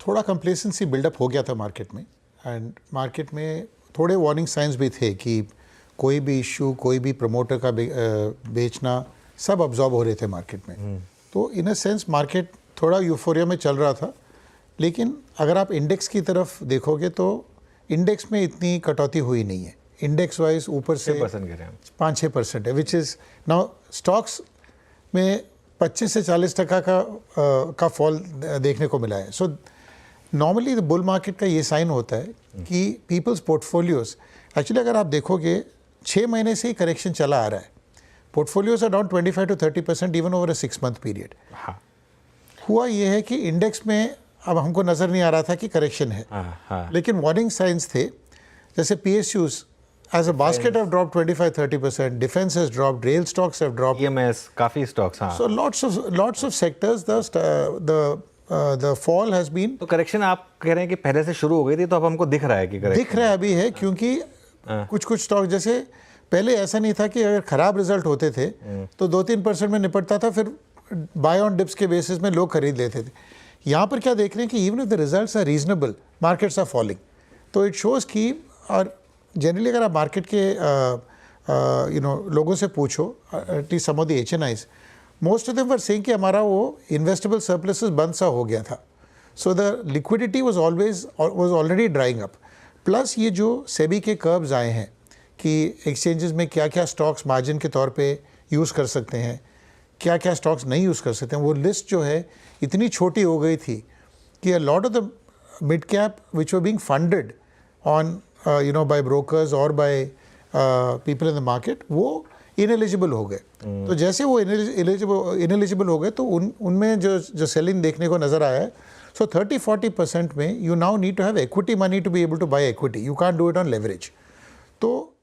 थोड़ा complacency buildup हो गया था मार्केट में, एंड मार्केट में थोड़े वार्निंग साइंस भी थे कि कोई भी इशू, कोई भी प्रमोटर का बेचना, सब अब्जॉर्ब हो रहे थे मार्केट में। तो इन अ सेंस मार्केट थोड़ा यूफोरिया में चल रहा था। लेकिन अगर आप इंडेक्स की तरफ देखोगे तो इंडेक्स में इतनी कटौती हुई नहीं है। इंडेक्स वाइज ऊपर से 5-6% है, विच इज़ नाउ स्टॉक्स में 25 से 40% का फॉल देखने को मिला है। सो नॉर्मली बुल मार्केट का ये साइन होता है कि पीपल्स पोर्टफोलियोज, एक्चुअली अगर आप देखोगे 6 महीने से ही करेक्शन चला आ रहा है। Portfolios are down 25 to 30% even over a 6 month period. हुआ ये है कि इंडेक्स में अब हमको नज़र नहीं आ रहा था कि करेक्शन है, लेकिन वार्निंग साइंस थे। जैसे PSUs as a basket have dropped 25-30%, defense has dropped, rail stocks have dropped, EMS, काफी stocks, हाँ। So lots of sectors the fall has been। तो करेक्शन आप कह रहे हैं कि पहले से शुरू हो गई थी, तो अब हमको दिख रहा है कि करेक्शन दिख रहा है अभी है, क्योंकि कुछ स्टॉक जैसे पहले ऐसा नहीं था कि अगर खराब रिजल्ट होते थे तो 2-3% में निपटता था, फिर बाय ऑन डिप्स के बेसिस में लोग खरीद लेते थे। यहाँ पर क्या देख रहे हैं कि even if the results are reasonable, markets are falling. तो इट शोज़ कि, और जनरली अगर आप मार्केट के लोगों से पूछो, at least some of the HNIs, most of them were saying कि हमारा वो इन्वेस्टेबल सरप्लसेस बंद सा हो गया था। So the liquidity was already drawing up. Plus ये जो सेबी के कर्व्स आए हैं कि एक्सचेंजेस में क्या क्या स्टॉक्स मार्जिन के तौर पे यूज़ कर सकते हैं, क्या क्या स्टॉक्स नहीं यूज़ कर सकते हैं, वो लिस्ट जो है इतनी छोटी हो गई थी कि a lot of the mid cap which were being funded on by brokers और by people in the market, वो इनएलिजिबल हो गए। तो जैसे वो इनएलिजिबल हो गए तो उनमें जो सेलिंग देखने को नज़र आया है। सो 30-40% में you now need to have equity money to be able to buy equity, you can't do it on leverage. तो